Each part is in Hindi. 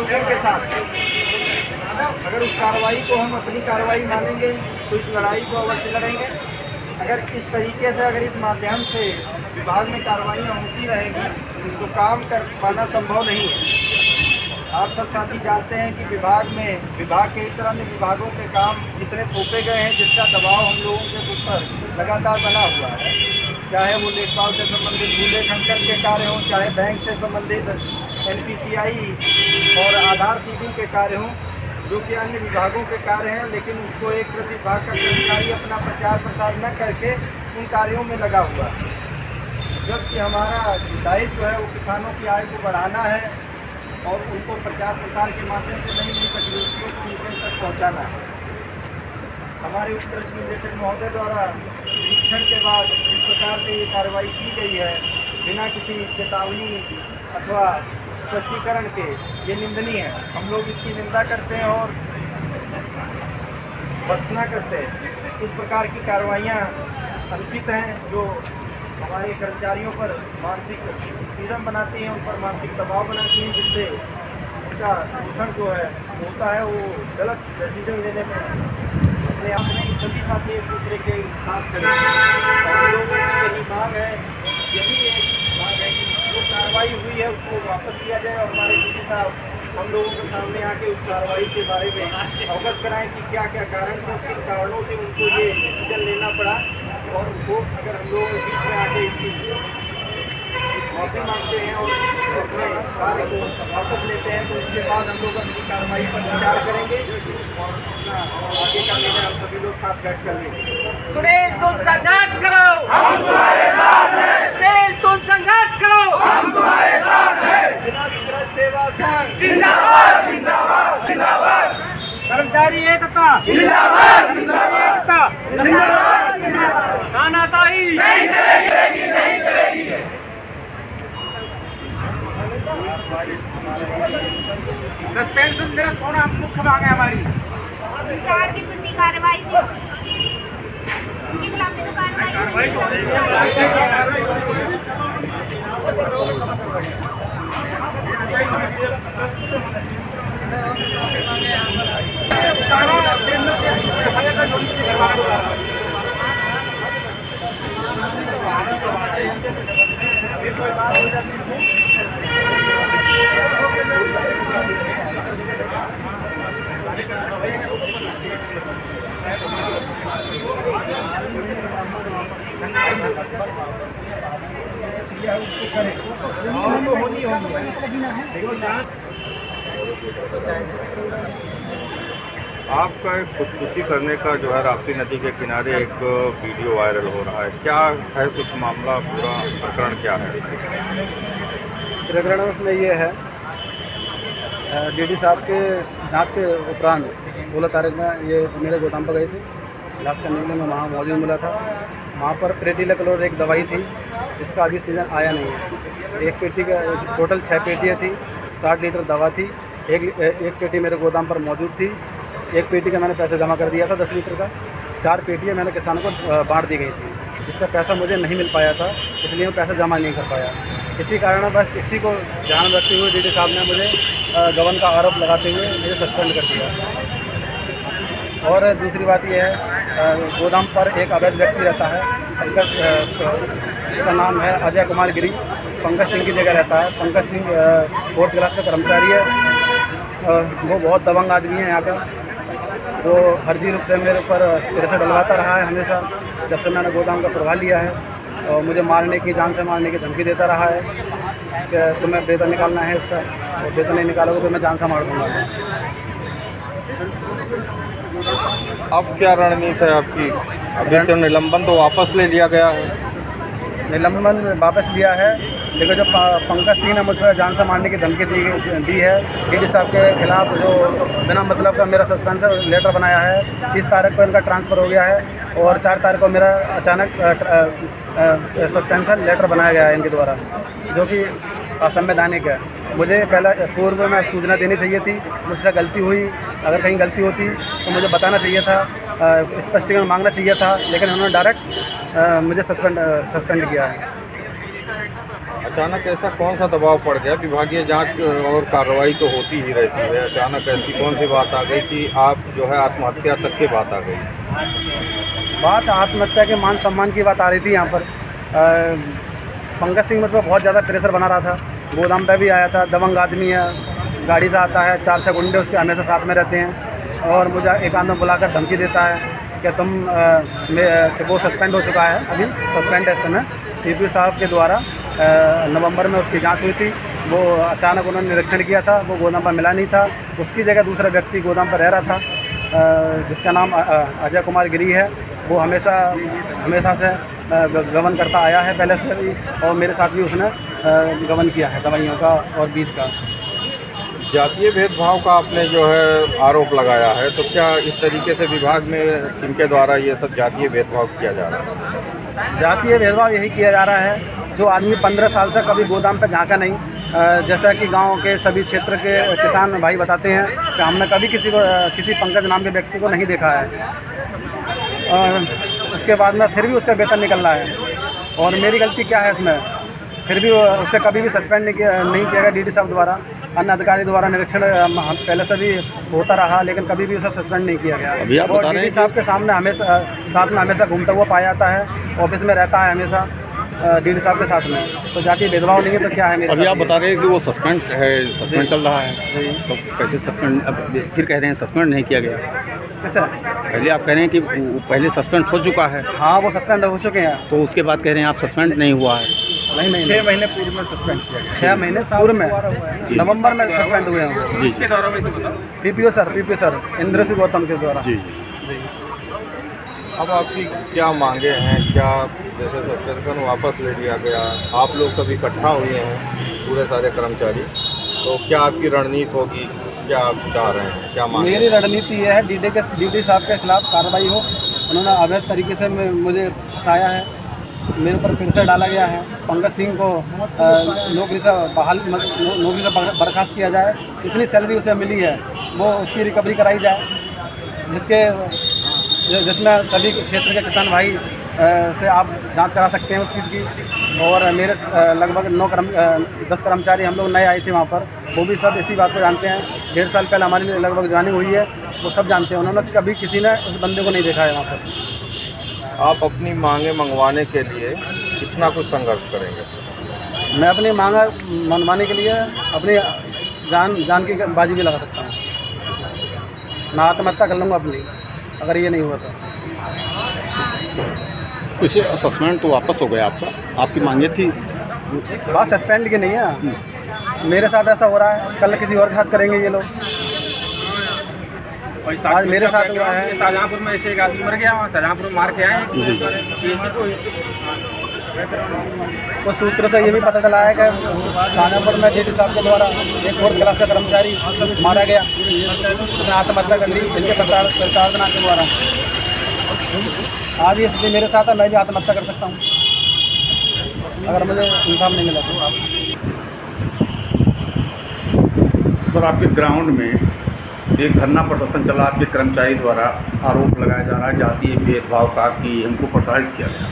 लोगों के साथ। अगर उस कार्रवाई को हम अपनी कार्रवाई मानेंगे तो इस लड़ाई को अवश्य लड़ेंगे। अगर इस तरीके से, अगर इस माध्यम से विभाग में कार्रवाइयाँ होती रहेंगी तो काम कर पाना संभव नहीं है। आप सब साथी जानते हैं कि विभाग के इस तरह के विभागों के काम इतने थोपे गए हैं जिसका दबाव हम लोगों के ऊपर लगातार बना हुआ है। चाहे वो लेखपाल से संबंधित बुलेखंकन के कार्य हों, चाहे बैंक से संबंधित NPCI और आधार सीडिंग के कार्य हों, जो कि अन्य विभागों के कार्य हैं, लेकिन उसको एक कृषि विभाग का कर्मचारी अपना प्रचार प्रसार न करके उन कार्यों में लगा हुआ है। जबकि हमारा दायित्व है वो किसानों की आय को बढ़ाना है और उनको प्रचार प्रसार के माध्यम से नई नई तकनीकों को उनके तक पहुँचाना है। हमारे उप कृषि निदेशक महोदय द्वारा निरीक्षण के बाद इस प्रकार से ये कार्रवाई की गई है बिना किसी चेतावनी अथवा स्पष्टीकरण के, ये निंदनीय है। हम लोग इसकी निंदा करते हैं और भर्त्सना करते हैं। इस प्रकार की कार्रवाइयाँ अनुचित हैं जो हमारे कर्मचारियों पर मानसिक पीड़न बनाती हैं, उन पर मानसिक दबाव बनाती हैं, जिससे उनका शोषण जो है होता है, वो गलत डिसीजन लेने में अपने आप में सभी साथी एक दूसरे के साथ खड़े हैं। हम लोगों की यही मांग है, यही एक मांग है कि जो कार्रवाई हुई है उसको वापस किया जाए और हमारे डीजी साहब हम लोगों के सामने आके उस कार्रवाई के बारे में अवगत कराएं कि क्या क्या कारण थे, किन कारणों से उनको ये डिसीजन लेना पड़ा, और उनको अगर हम लोग बीच में आके इसकी माफी मांगते हैं और अपने कार्य को वापस लेते हैं तो उसके बाद हम लोग अपनी कार्रवाई पर विचार करेंगे और अपना आगे का निर्णय हम सभी लोग साथ बैठ कर लेंगे। सुनील, तुम संघर्ष करो, हम तुम्हारे साथ हैं। सुनील, तुम संघर्ष करो, हम तुम्हारे साथ हैं। जिला सेवा संघ जिंदाबाद, जिंदाबाद, जिंदाबाद। कर्मचारी एकता जिंदाबाद, जिंदाबाद, एकता जिंदाबाद, जिंदाबाद। तानाशाही नहीं चलेगी, नहीं चलेगी। सस्पेंशन निरस्त होना मुख्य मांग है हमारी। विचार की पूरी कार्रवाई थी, उनके खिलाफ में तो कार्रवाई आपका एक खुदकुशी करने का जो है राप्ती नदी के किनारे एक वीडियो वायरल हो रहा है, क्या है कुछ मामला, पूरा प्रकरण क्या है? प्रकरण उसमें ये है, डीडी साहब के जांच के उपरांत 16 तारीख में ये मेरे गोदाम पर गए थे जांच करने के लिए। मैं वहाँ मौजूद मिला था। वहाँ पर प्रेटिलाक्लोर एक दवाई थी, इसका अभी सीज़न आया नहीं है। एक पेटी का टोटल 6 पेटियाँ थी, 60 लीटर दवा थी। एक पेटी मेरे गोदाम पर मौजूद थी। एक पेटी का मैंने पैसा जमा कर दिया था 10 लीटर का। 4 पेटियाँ मैंने किसानों को बांट दी गई थी। इसका पैसा मुझे नहीं मिल पाया था, इसलिए मैं पैसा जमा नहीं कर पाया। इसी कारण बस इसी को ध्यान रखते हुए डीडी साहब ने मुझे गबन का आरोप लगाते हुए मुझे सस्पेंड कर दिया। और दूसरी बात यह है, गोदाम पर एक अवैध व्यक्ति रहता है, पंकज, इसका नाम है अजय कुमार गिरी, पंकज सिंह की जगह रहता है। पंकज सिंह 4th क्लास का कर्मचारी है। वो बहुत दबंग आदमी है यहाँ का, जो फर्जी रूप से मेरे ऊपर पैसा डलवाता रहा है हमेशा, जब से मैंने गोदाम का प्रभाव लिया है। और मुझे मारने की, जान से मारने की धमकी देता रहा है कि तुम्हें वेतन निकालना है इसका, और वेतन नहीं निकालोगे तो मैं जान से मार दूँगा। अब क्या रणनीति है आपकी? अभी तो निलंबन तो वापस ले लिया गया है। निलंबन वापस लिया है, लेकिन जो पंकज सिंह ने मुझ पर जान से मारने की धमकी दी है, डीडी साहब के खिलाफ जो बिना मतलब का मेरा सस्पेंशन लेटर बनाया है, 30 तारीख को इनका ट्रांसफ़र हो गया है और 4 तारीख को मेरा अचानक सस्पेंशन लेटर बनाया गया है इनके द्वारा, जो कि असंवैधानिक है। मुझे पहला पूर्व में सूचना देनी चाहिए थी, मुझसे गलती हुई, अगर कहीं गलती होती तो मुझे बताना चाहिए था, स्पष्टीकरण मांगना चाहिए था, लेकिन उन्होंने डायरेक्ट मुझे सस्पेंड किया है। अचानक ऐसा कौन सा दबाव पड़ गया? विभागीय जांच और कार्रवाई तो होती ही रहती है, अचानक ऐसी कौन सी बात आ गई कि आप जो है आत्महत्या तक की बात आ गई? बात आत्महत्या के मान सम्मान की बात आ रही थी यहाँ पर। पंकज सिंह मुझ पर बहुत ज़्यादा प्रेशर बना रहा था। गोदाम पे भी आया था, दबंग आदमी है, गाड़ी से आता है, 4-6 गुंडे उसके हमेशा साथ में रहते हैं और मुझे एकांत में बुलाकर धमकी देता है कि वो सस्पेंड हो चुका है, अभी सस्पेंड है इस समय। टीपी साहब के द्वारा नवंबर में उसकी जांच हुई थी। वो अचानक उन्होंने निरीक्षण किया था, वो गोदाम पर मिला नहीं था। उसकी जगह दूसरा व्यक्ति गोदाम पर रह रहा था जिसका नाम अजय कुमार गिरी है। वो हमेशा से गबन करता आया है पहले से भी, और मेरे साथ भी उसने गबन किया है दवाइयों का और बीज का। जातीय भेदभाव का आपने जो है आरोप लगाया है, तो क्या इस तरीके से विभाग में इनके द्वारा ये सब जातीय भेदभाव किया जा रहा है? जातीय भेदभाव यही किया जा रहा है, जो आदमी 15 साल से कभी गोदाम पर झांका नहीं। जैसा कि गांव के सभी क्षेत्र के किसान भाई बताते हैं कि हमने कभी किसी पंकज नाम के व्यक्ति को नहीं देखा है। उसके बाद में फिर भी उसका वेतन निकल रहा है, और मेरी गलती क्या है इसमें? फिर भी उससे कभी भी सस्पेंड नहीं किया गया डीडी साहब द्वारा, अन्य अधिकारी द्वारा निरीक्षण पहले से भी होता रहा, लेकिन कभी भी उसे सस्पेंड नहीं किया गया। और डीडी साहब के सामने साथ में हमेशा घूमता हुआ पाया जाता है, ऑफिस में रहता है हमेशा डीडी साहब के साथ में। तो जातीय भेदभाव नहीं है तो क्या है मेरे? अभी आप बता रहे हैं कि वो सस्पेंड चल रहा है, तो कैसे सस्पेंड? अब फिर कह रहे हैं सस्पेंड नहीं किया गया। कैसे? पहले आप कह रहे हैं कि पहले सस्पेंड हो चुका है। हाँ, वो सस्पेंड हो चुके हैं। तो उसके बाद कह रहे हैं आप सस्पेंड नहीं हुआ है। नहीं 6 महीने पूर्व में सस्पेंड किया गया। 6 महीने पूर्व में नवंबर में सस्पेंड हुए हैं। किसके द्वारा हुई तो बताओ? पीपीओ सर इंद्र सिंह गौतम के द्वारा। जी। अब आपकी क्या मांगे हैं? क्या जैसे सस्पेंशन वापस ले लिया गया, आप लोग सब इकट्ठा हुए हैं पूरे सारे कर्मचारी, तो क्या आपकी रणनीति होगी? क्या आप चाह रहे हैं, क्या मांगे? मेरी रणनीति ये है डीडी साहब के खिलाफ कार्रवाई हो। उन्होंने अवैध तरीके से मुझे फंसाया है, मेरे ऊपर प्रेशर डाला गया है। पंकज सिंह को नौकरी से बर्खास्त किया जाए। इतनी सैलरी उसे मिली है, वो उसकी रिकवरी कराई जाए, जिसमें सभी क्षेत्र के किसान भाई से आप जांच करा सकते हैं उस चीज़ की। और मेरे लगभग 10 कर्मचारी हम लोग नए आए थे वहाँ पर, वो भी सब इसी बात को जानते हैं। 1.5 साल पहले हमारी लगभग ज्वाइनिंग हुई है, वो सब जानते हैं। उन्होंने कभी किसी ने उस बंदे को नहीं देखा है वहाँ पर। आप अपनी मांगे मंगवाने के लिए कितना कुछ संघर्ष करेंगे? मैं अपनी मांगा मनवाने के लिए अपनी जान की बाजी भी लगा सकता हूँ। मैं आत्महत्या कर लूँगा अपनी, अगर ये नहीं हुआ तो। इसे सस्पेंड तो वापस हो गया आपका, आपकी मांगे थी? बात सस्पेंड की नहीं है, मेरे साथ ऐसा हो रहा है, कल किसी और के साथ करेंगे ये लोग। आज मेरे साथ हुआ है। शाहजहाँपुर में ऐसे एक आदमी मर गया, वहाँ शाहजहाँपुर में मार के आए उस सूत्र से ये भी पता चला है कि शाहजहाँपुर में डीडी साहब के द्वारा एक 4th क्लास का कर्मचारी मारा गया, उसने आत्महत्या कर ली इनके प्रचार के द्वारा। आज ये स्थिति मेरे साथ है, मैं भी आत्महत्या कर सकता हूँ अगर मुझे इंसाफ नहीं मिला तो। सर, आपके ग्राउंड में एक धरना प्रदर्शन चला, आपके कर्मचारी द्वारा आरोप लगाया जा रहा है जातीय भेदभाव का कि हमको प्रताड़ित किया गया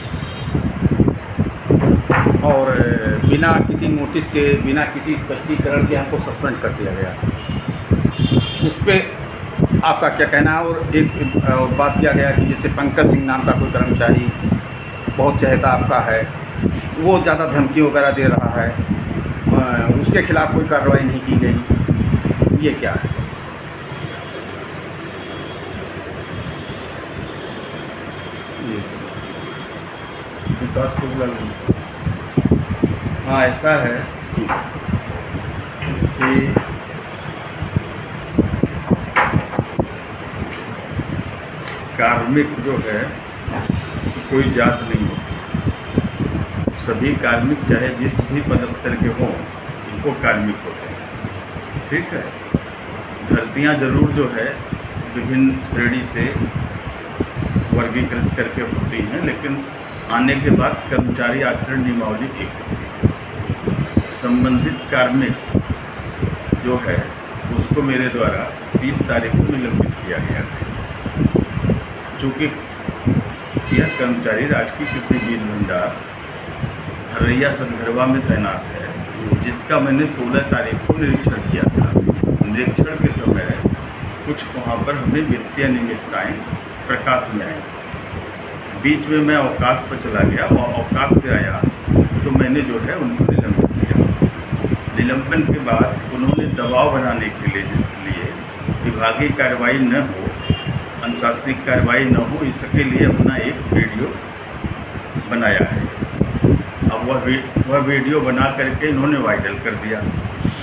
और बिना किसी नोटिस के, बिना किसी स्पष्टीकरण के हमको सस्पेंड कर दिया गया। उस पर आपका क्या कहना है? और एक बात किया गया कि जैसे पंकज सिंह नाम का कोई कर्मचारी बहुत चहेता आपका है, वो ज़्यादा धमकी वगैरह दे रहा है, उसके खिलाफ कोई कार्रवाई नहीं की गई, ये क्या है? हाँ, ऐसा है कि कार्मिक जो है कोई जात नहीं होती। सभी कार्मिक चाहे जिस भी पदस्तर के हों उनको कार्मिक होते हैं। ठीक है, भर्तियाँ जरूर जो है विभिन्न श्रेणी से वर्गीकृत करके होती हैं, लेकिन आने के बाद कर्मचारी आचरण नियमावली एक होती है। संबंधित कार्मिक जो है उसको मेरे द्वारा 30 तारीख को निलंबित किया गया है। चूँकि यह कर्मचारी राजकीय कृषि बीज भंडार हरैया सदगरवा में तैनात है, जिसका मैंने 16 तारीख को निरीक्षण किया था। निरीक्षण के समय कुछ वहाँ पर हमें वित्तीय अनियमितताएँ प्रकाश में आई। बीच में मैं अवकाश पर चला गया और अवकाश से आया तो मैंने जो है उनको निलंबित किया। निलंबन के बाद उन्होंने दबाव बनाने के लिए विभागीय कार्रवाई न हो, अनुशासनिक कार्रवाई न हो, इसके लिए अपना एक वीडियो बनाया है। अब वह वीडियो बना करके इन्होंने वायरल कर दिया,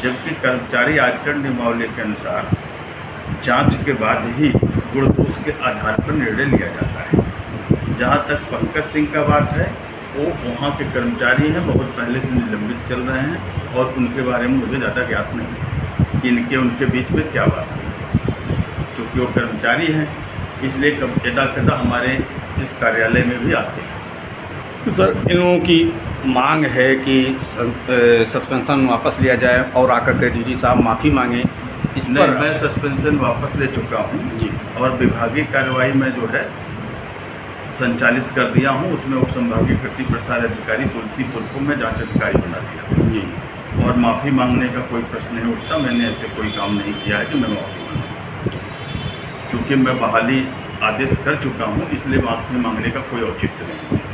जबकि कर्मचारी आचरण नियमावली के अनुसार जांच के बाद ही गुण दोष के आधार पर निर्णय लिया जाता है। जहाँ तक पंकज सिंह का बात है, वो वहाँ के कर्मचारी हैं, बहुत पहले से निलंबित चल रहे हैं और उनके बारे में मुझे ज़्यादा ज्ञात नहीं है कि उनके बीच में क्या बात हुई। क्योंकि वो कर्मचारी हैं, इसलिए कदा हमारे इस कार्यालय में भी आते हैं। सर, इन लोगों की मांग है कि सस्पेंशन वापस लिया जाए और आकर के डीडी साहब माफ़ी मांगें। इस पर मैं सस्पेंशन वापस ले चुका हूँ जी, और विभागीय कार्रवाई में जो है संचालित कर दिया हूँ। उसमें उप संभागीय कृषि प्रसार अधिकारी तुलसीपुर को मैं जांच अधिकारी बना दिया जी, और माफ़ी मांगने का कोई प्रश्न नहीं उठता। मैंने ऐसे कोई काम नहीं किया है कि मैं माफ़ी मांगूँ, क्योंकि मैं बहाली आदेश कर चुका हूँ, इसलिए माफ़ी मांगने का कोई औचित्य नहीं है।